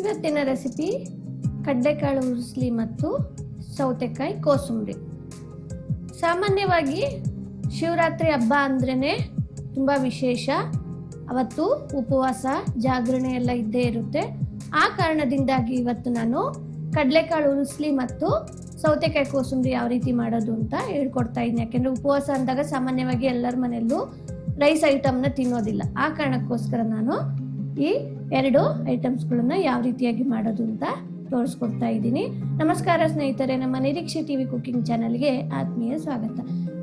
ಇವತ್ತಿನ ರೆಸಿಪಿ ಕಡಲೆಕಾಳು ಉರುಸ್ಲಿ ಮತ್ತು ಸೌತೆಕಾಯಿ ಕೋಸಂಬರಿ. ಸಾಮಾನ್ಯವಾಗಿ ಶಿವರಾತ್ರಿ ಹಬ್ಬ ಅಂದ್ರೇ ತುಂಬ ವಿಶೇಷ. ಅವತ್ತು ಉಪವಾಸ ಜಾಗರಣೆ ಎಲ್ಲ ಇದ್ದೇ ಇರುತ್ತೆ. ಆ ಕಾರಣದಿಂದಾಗಿ ಇವತ್ತು ನಾನು ಕಡಲೆಕಾಳು ಉರುಸ್ಲಿ ಮತ್ತು ಸೌತೆಕಾಯಿ ಕೋಸಂಬರಿ ಯಾವ ರೀತಿ ಮಾಡೋದು ಅಂತ ಹೇಳ್ಕೊಡ್ತಾ ಇದ್ದೀನಿ. ಯಾಕೆಂದರೆ ಉಪವಾಸ ಅಂದಾಗ ಸಾಮಾನ್ಯವಾಗಿ ಎಲ್ಲರ ಮನೆಯಲ್ಲೂ ರೈಸ್ ಐಟಮ್ನ ತಿನ್ನೋದಿಲ್ಲ. ಆ ಕಾರಣಕ್ಕೋಸ್ಕರ ನಾನು ಈ ಎರಡು ಐಟಮ್ಸ್ಗಳನ್ನ ಯಾವ ರೀತಿಯಾಗಿ ಮಾಡೋದು ಅಂತ ತೋರಿಸ್ಕೊಡ್ತಾ ಇದ್ದೀನಿ. ನಮಸ್ಕಾರ ಸ್ನೇಹಿತರೆ, ನಮ್ಮ ನಿರೀಕ್ಷೆ ಟಿವಿ ಕುಕಿಂಗ್ ಚಾನಲ್ಗೆ ಆತ್ಮೀಯ ಸ್ವಾಗತ.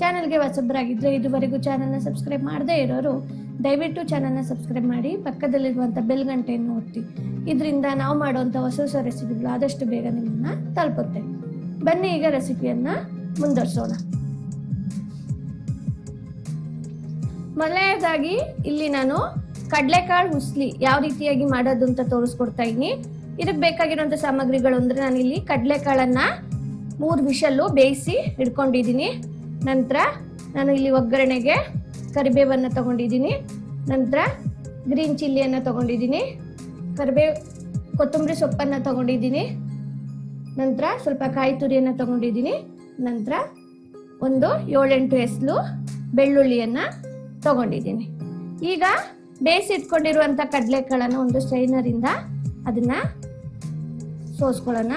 ಚಾನಲ್ಗೆ ಹೊಸಬರಾಗಿದ್ದರೆ ಇದುವರೆಗೂ ಚಾನಲ್ನ ಸಬ್ಸ್ಕ್ರೈಬ್ ಮಾಡದೇ ಇರೋರು ದಯವಿಟ್ಟು ಚಾನಲ್ನ ಸಬ್ಸ್ಕ್ರೈಬ್ ಮಾಡಿ, ಪಕ್ಕದಲ್ಲಿರುವಂಥ ಬೆಲ್ ಗಂಟೆಯನ್ನು ಒತ್ತಿ. ಇದರಿಂದ ನಾವು ಮಾಡುವಂಥ ಹೊಸ ಹೊಸ ರೆಸಿಪಿಗಳು ಆದಷ್ಟು ಬೇಗ ನಿಮ್ಮನ್ನು ತಲುಪುತ್ತೆ. ಬನ್ನಿ ಈಗ ರೆಸಿಪಿಯನ್ನು ಮುಂದುವರಿಸೋಣ. ಮೊದಲನೇದಾಗಿ ಇಲ್ಲಿ ನಾನು ಕಡಲೆಕಾಳು ಉಸ್ಲಿ ಯಾವ ರೀತಿಯಾಗಿ ಮಾಡೋದು ಅಂತ ತೋರಿಸ್ಕೊಡ್ತಾ ಇದ್ದೀನಿ. ಇದಕ್ಕೆ ಬೇಕಾಗಿರುವಂಥ ಸಾಮಗ್ರಿಗಳು ಅಂದರೆ ನಾನಿಲ್ಲಿ ಕಡಲೆಕಾಳನ್ನ 3 ವಿಷಲ್ಲು ಬೇಯಿಸಿ ಇಟ್ಕೊಂಡಿದ್ದೀನಿ. ನಂತರ ನಾನು ಇಲ್ಲಿ ಒಗ್ಗರಣೆಗೆ ಕರಿಬೇವನ್ನು ತಗೊಂಡಿದ್ದೀನಿ. ನಂತರ ಗ್ರೀನ್ ಚಿಲ್ಲಿಯನ್ನು ತಗೊಂಡಿದ್ದೀನಿ, ಕೊತ್ತಂಬರಿ ಸೊಪ್ಪನ್ನು ತಗೊಂಡಿದ್ದೀನಿ. ನಂತರ ಸ್ವಲ್ಪ ಕಾಯಿ ತುರಿಯನ್ನು ತಗೊಂಡಿದ್ದೀನಿ. ನಂತರ ಒಂದು 7-8 ಎಸಳು ಬೆಳ್ಳುಳ್ಳಿಯನ್ನು ತಗೊಂಡಿದ್ದೀನಿ. ಈಗ ಬೇಯಿಸಿ ಇಟ್ಕೊಂಡಿರುವಂಥ ಕಡಲೆಕಾಳನ್ನು ಒಂದು ಸ್ಟ್ರೈನರಿಂದ ಅದನ್ನ ಸೋಸ್ಕೊಳ್ಳೋಣ.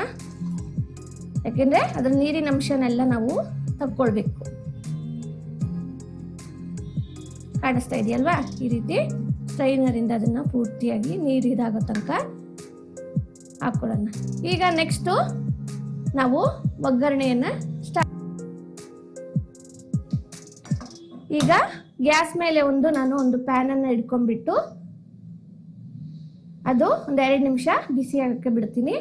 ಯಾಕೆಂದ್ರೆ ಅದ್ರ ನೀರಿನ ಅಂಶನೆಲ್ಲ ನಾವು ತಕ್ಕೊಳ್ಬೇಕು. ಕಾಣಿಸ್ತಾ ಇದೆಯಲ್ವಾ? ಈ ರೀತಿ ಸ್ಟ್ರೈನರಿಂದ ಅದನ್ನ ಪೂರ್ತಿಯಾಗಿ ನೀರು ಇದಾಗೋ ತನಕ ಹಾಕೊಳ್ಳೋಣ. ಈಗ ನೆಕ್ಸ್ಟ್ ನಾವು ಒಗ್ಗರಣೆಯನ್ನ ಈಗ ಗ್ಯಾಸ್ ಮೇಲೆ ನಾನು ಒಂದು ಪ್ಯಾನ್ ಅನ್ನು ಇಟ್ಕೊಂಡ್ಬಿಟ್ಟು ಅದು ಒಂದು 2 ನಿಮಿಷ ಬಿಸಿ ಆಗಕ್ಕೆ ಬಿಡ್ತೀನಿ.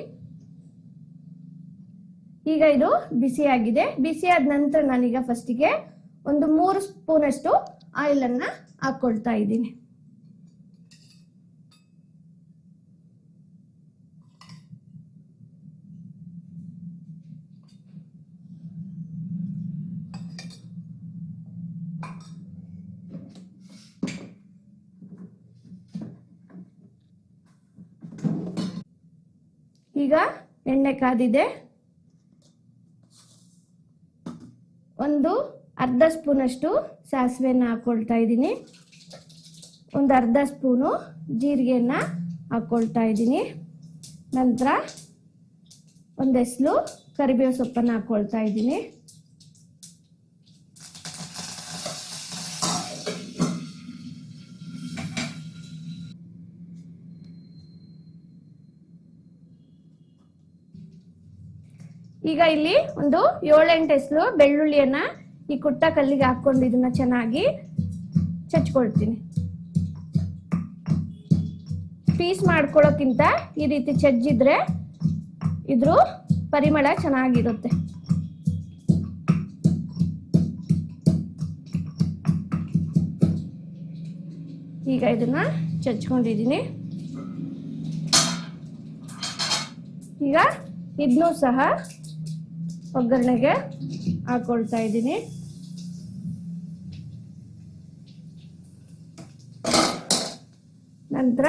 ಈಗ ಇದು ಬಿಸಿ ಆಗಿದೆ. ಬಿಸಿ ಆದ ನಂತರ ನಾನೀಗ ಫಸ್ಟಿಗೆ ಒಂದು 3 ಸ್ಪೂನ್ ಅಷ್ಟು ಆಯಿಲ್ ಅನ್ನ ಹಾಕೊಳ್ತಾ ಇದ್ದೀನಿ. ಈಗ ಎಣ್ಣೆ ಕಾದಿದೆ. ಒಂದು ಅರ್ಧ ಸ್ಪೂನ್ ಅಷ್ಟು ಸಾಸಿವೆಯನ್ನು ಹಾಕೊಳ್ತಾ ಇದ್ದೀನಿ. ಒಂದು ಅರ್ಧ ಸ್ಪೂನು ಜೀರಿಗೆಯನ್ನು ಹಾಕೊಳ್ತಾ ಇದ್ದೀನಿ. ನಂತರ ಒಂದು ಎಸಳು ಕರಿಬೇವು ಸೊಪ್ಪನ್ನು ಹಾಕೊಳ್ತಾ ಇದ್ದೀನಿ. ಈಗ ಇಲ್ಲಿ ಒಂದು 7-8 ಎಸಳು ಬೆಳ್ಳುಳ್ಳಿಯನ್ನ ಈ ಕುಟ್ಟ ಕಲ್ಲಿಗೆ ಹಾಕೊಂಡು ಇದನ್ನ ಚೆನ್ನಾಗಿ ಚಚ್ಕೊಳ್ತೀನಿ. ಪೀಸ್ ಮಾಡ್ಕೊಳ್ಳೋಕ್ಕಿಂತ ಈ ರೀತಿ ಚಜ್ಜಿದ್ರೆ ಇದ್ರ ಪರಿಮಳ ಚೆನ್ನಾಗಿರುತ್ತೆ. ಈಗ ಇದನ್ನ ಚಚ್ಕೊಂಡಿದ್ದೀನಿ. ಈಗ ಇದನ್ನೂ ಸಹ ಒಗ್ಗರಣೆಗೆ ಹಾಕೊಳ್ತಾ ಇದ್ದೀನಿ. ನಂತರ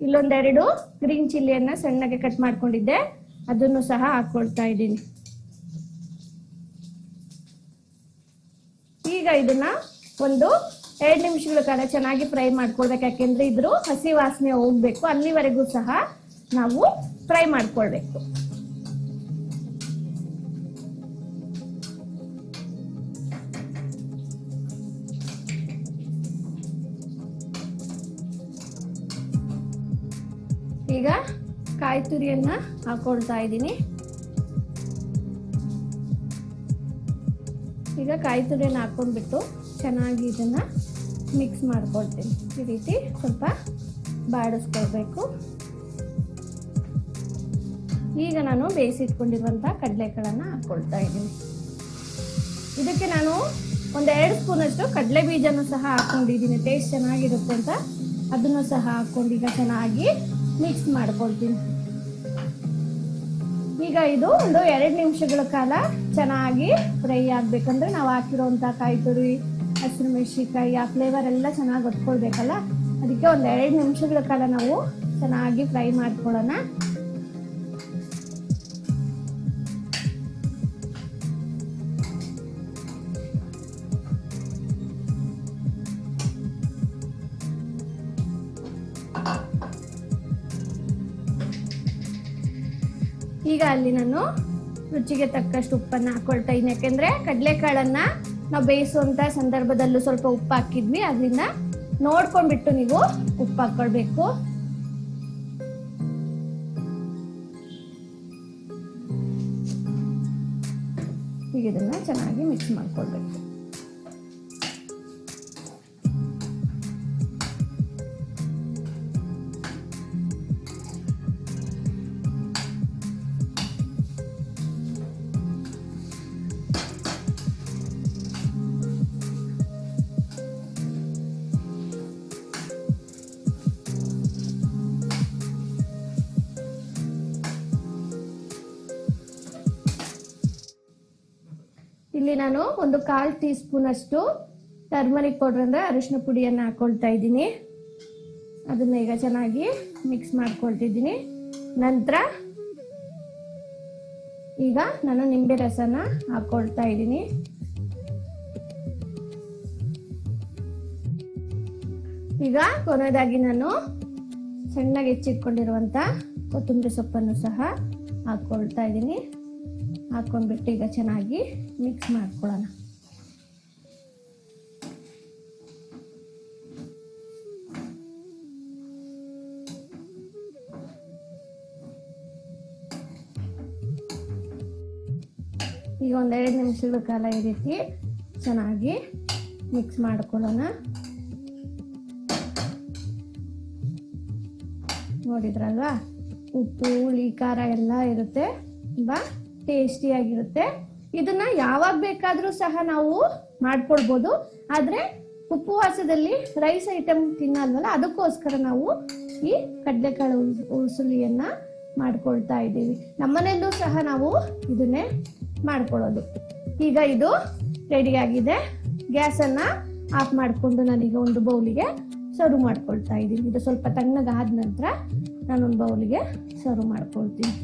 ಇಲ್ಲೊಂದೆರಡು ಗ್ರೀನ್ ಚಿಲ್ಲಿಯನ್ನ ಸಣ್ಣಗೆ ಕಟ್ ಮಾಡ್ಕೊಂಡಿದ್ದೆ, ಅದನ್ನು ಸಹ ಹಾಕೊಳ್ತಾ ಇದ್ದೀನಿ. ಈಗ ಇದನ್ನ ಒಂದು 2 ನಿಮಿಷಗಳ ಕಾಲ ಚೆನ್ನಾಗಿ ಫ್ರೈ ಮಾಡ್ಕೊಳ್ಬೇಕು. ಯಾಕೆಂದ್ರೆ ಇದ್ರ ಹಸಿ ವಾಸನೆ ಹೋಗ್ಬೇಕು, ಅಲ್ಲಿವರೆಗೂ ಸಹ ನಾವು ಫ್ರೈ ಮಾಡ್ಕೊಳ್ಬೇಕು. ಈಗ ಕಾಯಿ ತುರಿಯನ್ನ ಹಾಕೊಳ್ತಾ ಇದ್ದೀನಿ. ಈಗ ಕಾಯಿ ತುರಿಯನ್ನ ಹಾಕೊಂಡ್ಬಿಟ್ಟು ಚೆನ್ನಾಗಿ ಇದನ್ನ ಮಿಕ್ಸ್ ಮಾಡ್ಕೊಳ್ತೀನಿ. ಈ ರೀತಿ ಸ್ವಲ್ಪ ಬಾಡಿಸ್ಕೊಳ್ಬೇಕು. ಈಗ ನಾನು ಬೇಯಿಸಿಟ್ಕೊಂಡಿರುವಂಥ ಕಡಲೆಕಾಳನ್ನ ಹಾಕೊಳ್ತಾ ಇದ್ದೀನಿ. ಇದಕ್ಕೆ ನಾನು ಒಂದು 2 ಸ್ಪೂನ್ ಅಷ್ಟು ಕಡಲೆ ಬೀಜನೂ ಸಹ ಹಾಕೊಂಡಿದ್ದೀನಿ, ಟೇಸ್ಟ್ ಚೆನ್ನಾಗಿರುತ್ತೆ ಅಂತ. ಅದನ್ನು ಸಹ ಹಾಕೊಂಡು ಈಗ ಚೆನ್ನಾಗಿ ಮಿಕ್ಸ್ ಮಾಡ್ಕೊಳ್ತೀನಿ. ಈಗ ಇದು ಒಂದು 2 ನಿಮಿಷಗಳ ಕಾಲ ಚೆನ್ನಾಗಿ ಫ್ರೈ ಆಗ್ಬೇಕಂದ್ರೆ ನಾವು ಹಾಕಿರೋಂಥ ಕಾಯಿ ತುರಿ, ಹಸಿರು ಮೆಣಸಿನಕಾಯಿ, ಆ ಫ್ಲೇವರ್ ಎಲ್ಲ ಚೆನ್ನಾಗಿ ಹೊತ್ಕೊಳ್ಬೇಕಲ್ಲ. ಅದಕ್ಕೆ ಒಂದು 2 ನಿಮಿಷಗಳ ಕಾಲ ನಾವು ಚೆನ್ನಾಗಿ ಫ್ರೈ ಮಾಡ್ಕೊಳ್ಳೋಣ. ಈಗ ಅಲ್ಲಿ ನಾನು ರುಚಿಗೆ ತಕ್ಕಷ್ಟು ಉಪ್ಪನ್ನು ಹಾಕೊಳ್ತಾ ಇದ್ದೀನಿ. ಯಾಕೆಂದ್ರೆ ಕಡಲೆಕಾಳನ್ನ ನಾವು ಬೇಯಿಸುವಂತ ಸಂದರ್ಭದಲ್ಲೂ ಸ್ವಲ್ಪ ಉಪ್ಪು ಹಾಕಿದ್ವಿ, ಅದರಿಂದ ನೋಡ್ಕೊಂಡ್ಬಿಟ್ಟು ನೀವು ಉಪ್ಪು ಹಾಕೊಳ್ಬೇಕು. ಈಗ ಇದನ್ನ ಚೆನ್ನಾಗಿ ಮಿಕ್ಸ್ ಮಾಡ್ಕೊಳ್ಬೇಕು. ಇಲ್ಲಿ ನಾನು ಒಂದು 1/4 ಟೀ ಸ್ಪೂನ್ ಅಷ್ಟು ಟರ್ಮರಿಕ್ ಪೌಡರ್ ಅಂದ್ರೆ ಅರಿಶಿನ ಪುಡಿಯನ್ನು ಹಾಕೊಳ್ತಾ ಇದ್ದೀನಿ. ಅದನ್ನ ಈಗ ಚೆನ್ನಾಗಿ ಮಿಕ್ಸ್ ಮಾಡ್ಕೊಳ್ತಿದ್ದೀನಿ. ನಂತರ ಈಗ ನಾನು ನಿಂಬೆ ರಸನ ಹಾಕೊಳ್ತಾ ಇದ್ದೀನಿ. ಈಗ ಕೊನೆಯದಾಗಿ ನಾನು ಸಣ್ಣಗೆ ಹೆಚ್ಚಿಟ್ಕೊಂಡಿರುವಂತ ಕೊತ್ತಂಬರಿ ಸೊಪ್ಪನ್ನು ಸಹ ಹಾಕೊಳ್ತಾ ಇದ್ದೀನಿ. ಹಾಕೊಂಡ್ಬಿಟ್ಟು ಈಗ ಚೆನ್ನಾಗಿ ಮಿಕ್ಸ್ ಮಾಡ್ಕೊಳ್ಳೋಣ. ಈಗ 1-2 ನಿಮಿಷಗಳ ಕಾಲ ಈ ರೀತಿ ಚೆನ್ನಾಗಿ ಮಿಕ್ಸ್ ಮಾಡ್ಕೊಳ್ಳೋಣ. ನೋಡಿದ್ರಲ್ವಾ, ಉಪ್ಪು ಹುಳಿ ಖಾರ ಎಲ್ಲ ಇರುತ್ತೆ, ತುಂಬಾ ಟೇಸ್ಟಿಯಾಗಿರುತ್ತೆ. ಇದನ್ನ ಯಾವಾಗ ಬೇಕಾದ್ರೂ ಸಹ ನಾವು ಮಾಡ್ಕೊಳ್ಬೋದು. ಆದ್ರೆ ಉಪವಾಸದಲ್ಲಿ ರೈಸ್ ಐಟಮ್ ತಿನ್ನಲ್ವಲ್ಲ, ಅದಕ್ಕೋಸ್ಕರ ನಾವು ಈ ಕಡಲೆಕಾಳು ಉಸುಳಿಯನ್ನ ಮಾಡ್ಕೊಳ್ತಾ ಇದ್ದೀವಿ. ನಮ್ಮನೆಯಲ್ಲೂ ಸಹ ನಾವು ಇದನ್ನೇ ಮಾಡ್ಕೊಳ್ಳೋದು. ಈಗ ಇದು ರೆಡಿ ಆಗಿದೆ. ಗ್ಯಾಸನ್ನ ಆಫ್ ಮಾಡಿಕೊಂಡು ನಾನೀಗ ಒಂದು ಬೌಲಿಗೆ ಸರ್ವ್ ಮಾಡ್ಕೊಳ್ತಾ ಇದ್ದೀನಿ. ಇದು ಸ್ವಲ್ಪ ತಣ್ಣಗಾದ ನಂತರ ನಾನೊಂದು ಬೌಲಿಗೆ ಸರ್ವ್ ಮಾಡ್ಕೊಳ್ತೀನಿ.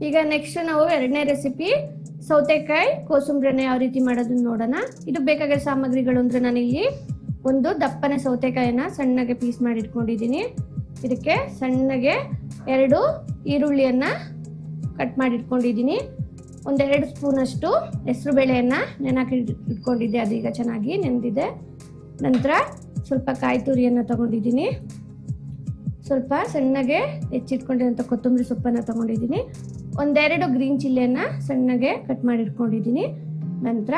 ಈಗ ನೆಕ್ಸ್ಟ್ ನಾವು 2ನೇ ರೆಸಿಪಿ ಸೌತೆಕಾಯಿ ಕೋಸಂಬರಿನ ಯಾವ ರೀತಿ ಮಾಡೋದನ್ನ ನೋಡೋಣ. ಇದು ಬೇಕಾಗಿರೋ ಸಾಮಗ್ರಿಗಳು ಅಂದ್ರೆ ನಾನಿಲ್ಲಿ ಒಂದು ದಪ್ಪನೆ ಸೌತೆಕಾಯಿನ ಸಣ್ಣಗೆ ಪೀಸ್ ಮಾಡಿ ಇಟ್ಕೊಂಡಿದ್ದೀನಿ. ಇದಕ್ಕೆ ಸಣ್ಣಗೆ 2 ಈರುಳ್ಳಿಯನ್ನ ಕಟ್ ಮಾಡಿ ಇಟ್ಕೊಂಡಿದ್ದೀನಿ. 1-2 ಸ್ಪೂನ್ ಅಷ್ಟು ಹೆಸರು ಬೇಳೆಯನ್ನ ನೆನಕಿ ಇಟ್ಕೊಂಡಿದ್ದೆ, ಅದೀಗ ಚೆನ್ನಾಗಿ ನೆನೆದಿದೆ. ನಂತರ ಸ್ವಲ್ಪ ಕಾಯಿ ತುರಿಯನ್ನು ತಗೊಂಡಿದ್ದೀನಿ. ಸ್ವಲ್ಪ ಸಣ್ಣಗೆ ಹೆಚ್ಚಿಟ್ಕೊಂಡಿರೋಂಥ ಕೊತ್ತಂಬರಿ ಸೊಪ್ಪನ್ನು ತಗೊಂಡಿದ್ದೀನಿ. 1-2 ಗ್ರೀನ್ ಚಿಲ್ಲಿಯನ್ನು ಸಣ್ಣಗೆ ಕಟ್ ಮಾಡಿ ಇಟ್ಕೊಂಡಿದ್ದೀನಿ. ನಂತರ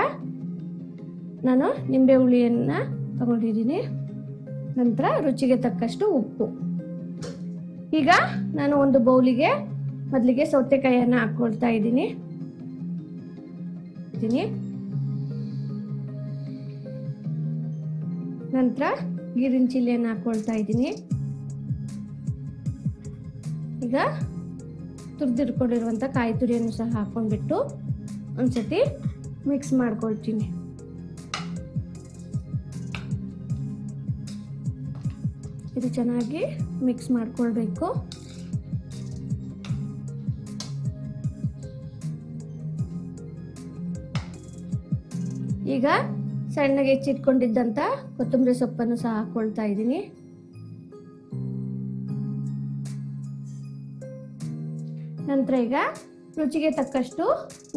ನಾನು ನಿಂಬೆ ಹುಳಿಯನ್ನು ತಗೊಂಡಿದ್ದೀನಿ. ನಂತರ ರುಚಿಗೆ ತಕ್ಕಷ್ಟು ಉಪ್ಪು. ಈಗ ನಾನು ಒಂದು ಬೌಲಿಗೆ ಮೊದಲಿಗೆ ಸೌತೆಕಾಯಿಯನ್ನು ಹಾಕೊಳ್ತಾ ಇದ್ದೀನಿ. ನಂತರ ಗ್ರೀನ್ ಚಿಲ್ಲಿಯನ್ನು ಹಾಕೊಳ್ತಾ ಇದ್ದೀನಿ. ಈಗ ತುರಿದಿಟ್ಕೊಂಡಿರುವಂಥ ಕಾಯಿ ತುರಿಯನ್ನು ಸಹ ಹಾಕೊಂಡ್ಬಿಟ್ಟು ಒಂದ್ಸತಿ ಮಿಕ್ಸ್ ಮಾಡ್ಕೊಳ್ತೀನಿ. ಇದು ಚೆನ್ನಾಗಿ ಮಿಕ್ಸ್ ಮಾಡ್ಕೊಳ್ಬೇಕು. ಈಗ ಸಣ್ಣಗೆ ಹೆಚ್ಚಿಟ್ಕೊಂಡಿದ್ದಂಥ ಕೊತ್ತಂಬರಿ ಸೊಪ್ಪನ್ನು ಸಹ ಹಾಕೊಳ್ತಾ ಇದ್ದೀನಿ. ನಂತರ ಈಗ ರುಚಿಗೆ ತಕ್ಕಷ್ಟು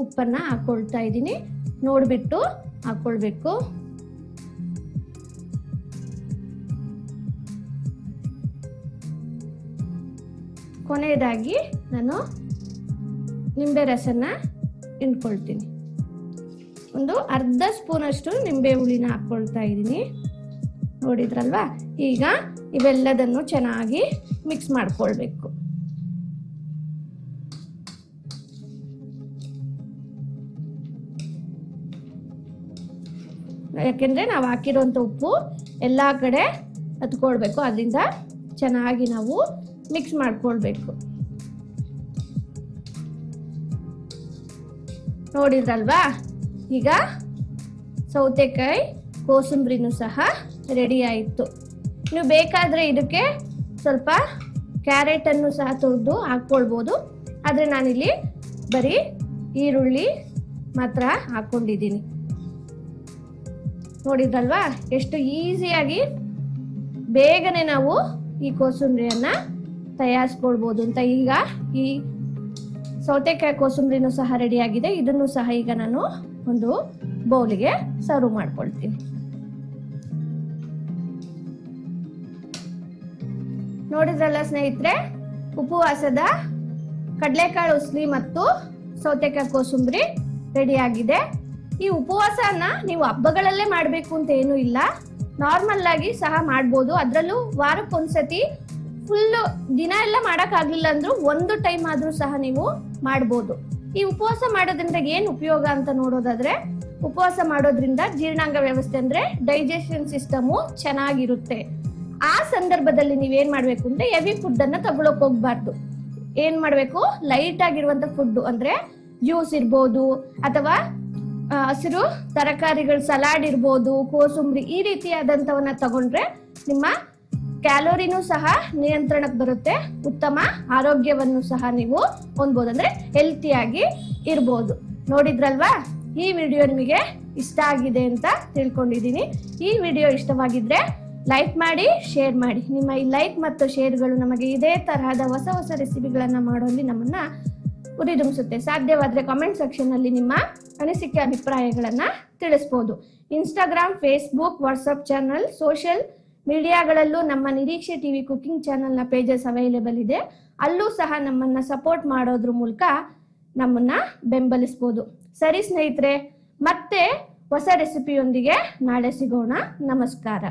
ಉಪ್ಪನ್ನು ಹಾಕೊಳ್ತಾ ಇದ್ದೀನಿ. ನೋಡಿಬಿಟ್ಟು ಹಾಕೊಳ್ಬೇಕು. ಕೊನೆಯದಾಗಿ ನಾನು ನಿಂಬೆ ರಸನ ಹಿಂಡ್ಕೊಳ್ತೀನಿ. ಒಂದು ಅರ್ಧ ಸ್ಪೂನ್ ಅಷ್ಟು ನಿಂಬೆ ಹುಳಿನ ಹಾಕೊಳ್ತಾ ಇದ್ದೀನಿ. ನೋಡಿದ್ರಲ್ವಾ, ಈಗ ಇವೆಲ್ಲದನ್ನು ಚೆನ್ನಾಗಿ ಮಿಕ್ಸ್ ಮಾಡ್ಕೊಳ್ಬೇಕು. ಯಾಕೆಂದ್ರೆ ನಾವು ಹಾಕಿರುವಂತ ಉಪ್ಪು ಎಲ್ಲಾ ಕಡೆ ಹತ್ಕೊಳ್ಬೇಕು, ಅದರಿಂದ ಚೆನ್ನಾಗಿ ನಾವು ಮಿಕ್ಸ್ ಮಾಡ್ಕೊಳ್ಬೇಕು. ನೋಡಿದ್ರಲ್ವಾ, ಈಗ ಸೌತೆಕಾಯಿ ಕೋಸಂಬರಿನೂ ಸಹ ರೆಡಿ ಆಯಿತು. ನೀವು ಬೇಕಾದರೆ ಇದಕ್ಕೆ ಸ್ವಲ್ಪ ಕ್ಯಾರೆಟನ್ನು ಸಹ ತುರಿದು ಹಾಕ್ಕೊಳ್ಬೋದು, ಆದರೆ ನಾನಿಲ್ಲಿ ಬರೀ ಈರುಳ್ಳಿ ಮಾತ್ರ ಹಾಕ್ಕೊಂಡಿದ್ದೀನಿ. ನೋಡಿದ್ರಲ್ವಾ ಎಷ್ಟು ಈಸಿಯಾಗಿ ಬೇಗನೆ ನಾವು ಈ ಕೋಸಂಬರಿಯನ್ನು ತಯಾರಿಸ್ಕೊಳ್ಬೋದು ಅಂತ. ಈಗ ಈ ಸೌತೆಕಾಯಿ ಕೋಸಂಬರಿನೂ ಸಹ ರೆಡಿಯಾಗಿದೆ. ಇದನ್ನು ಸಹ ಈಗ ನಾನು ಒಂದು ಬೌಲಿಗೆ ಸರ್ವ್ ಮಾಡ್ಕೊಳ್ತೀನಿ. ನೋಡಿದ್ರಲ್ಲ ಸ್ನೇಹಿತರೆ, ಉಪವಾಸದ ಕಡಲೆಕಾಳು ಉಸ್ಲಿ ಮತ್ತು ಸೌತೆಕಾಯಿ ಕೋಸಂಬರಿ ರೆಡಿಯಾಗಿದೆ. ಈ ಉಪವಾಸನ ನೀವು ಹಬ್ಬಗಳಲ್ಲೇ ಮಾಡಬೇಕು ಅಂತ ಏನೂ ಇಲ್ಲ, ನಾರ್ಮಲ್ ಆಗಿ ಸಹ ಮಾಡ್ಬೋದು. ಅದರಲ್ಲೂ ವಾರಕ್ಕೊಂದ್ಸತಿ ಫುಲ್ಲು ದಿನ ಎಲ್ಲ ಮಾಡೋಕ್ಕಾಗಲಿಲ್ಲ ಅಂದ್ರೂ ಒಂದು ಟೈಮ್ ಆದರೂ ಸಹ ನೀವು ಮಾಡ್ಬೋದು. ಈ ಉಪವಾಸ ಮಾಡೋದ್ರಿಂದ ಏನು ಉಪಯೋಗ ಅಂತ ನೋಡೋದಾದ್ರೆ, ಉಪವಾಸ ಮಾಡೋದ್ರಿಂದ ಜೀರ್ಣಾಂಗ ವ್ಯವಸ್ಥೆ ಅಂದ್ರೆ ಡೈಜೆಷನ್ ಸಿಸ್ಟಮು ಚೆನ್ನಾಗಿರುತ್ತೆ. ಆ ಸಂದರ್ಭದಲ್ಲಿ ನೀವೇನ್ ಮಾಡ್ಬೇಕು ಅಂದ್ರೆ ಹೆವಿ ಫುಡ್ ಅನ್ನ ತಗೊಳಕ್ ಹೋಗ್ಬಾರ್ದು. ಏನ್ ಮಾಡ್ಬೇಕು, ಲೈಟ್ ಆಗಿರುವಂತ ಫುಡ್ ಅಂದ್ರೆ ಜ್ಯೂಸ್ ಇರ್ಬೋದು, ಅಥವಾ ಹಸಿರು ತರಕಾರಿಗಳು ಸಲಾಡ್ ಇರ್ಬೋದು, ಕೋಸಂಬರಿ ಈ ರೀತಿಯಾದಂಥವನ್ನ ತಗೊಂಡ್ರೆ ನಿಮ್ಮ ಕ್ಯಾಲೋರಿನೂ ಸಹ ನಿಯಂತ್ರಣಕ್ಕೆ ಬರುತ್ತೆ, ಉತ್ತಮ ಆರೋಗ್ಯವನ್ನು ಸಹ ನೀವು ಹೊಂದ್ಬೋದು, ಅಂದ್ರೆ ಹೆಲ್ತಿಯಾಗಿ ಇರ್ಬೋದು. ನೋಡಿದ್ರಲ್ವಾ, ಈ ವಿಡಿಯೋ ನಿಮಗೆ ಇಷ್ಟ ಆಗಿದೆ ಅಂತ ತಿಳ್ಕೊಂಡಿದ್ದೀನಿ. ಈ ವಿಡಿಯೋ ಇಷ್ಟವಾಗಿದ್ರೆ ಲೈಕ್ ಮಾಡಿ, ಶೇರ್ ಮಾಡಿ. ನಿಮ್ಮ ಈ ಲೈಕ್ ಮತ್ತು ಶೇರ್ಗಳು ನಮಗೆ ಇದೇ ತರಹದ ಹೊಸ ಹೊಸ ರೆಸಿಪಿಗಳನ್ನು ಮಾಡೋಲ್ಲಿ ನಮ್ಮನ್ನ ಉರಿದುಂಬಿಸುತ್ತೆ. ಸಾಧ್ಯವಾದರೆ ಕಾಮೆಂಟ್ ಸೆಕ್ಷನ್ ಅಲ್ಲಿ ನಿಮ್ಮ ಅನಿಸಿಕೆ ಅಭಿಪ್ರಾಯಗಳನ್ನ ತಿಳಿಸ್ಬೋದು. Instagram, Facebook, WhatsApp channel, social ಮೀಡಿಯಾಗಳಲ್ಲೂ ನಮ್ಮ ನಿರೀಕ್ಷೆ ಟಿವಿ ಕುಕಿಂಗ್ ಚಾನಲ್ನ ಪೇಜಸ್ ಅವೈಲೇಬಲ್ ಇದೆ. ಅಲ್ಲೂ ಸಹ ನಮ್ಮನ್ನ ಸಪೋರ್ಟ್ ಮಾಡೋದ್ರ ಮೂಲಕ ನಮ್ಮನ್ನ ಬೆಂಬಲಿಸ್ಬೋದು. ಸರಿ ಸ್ನೇಹಿತರೆ, ಮತ್ತೆ ಹೊಸ ರೆಸಿಪಿಯೊಂದಿಗೆ ನಾಳೆ ಸಿಗೋಣ. ನಮಸ್ಕಾರ.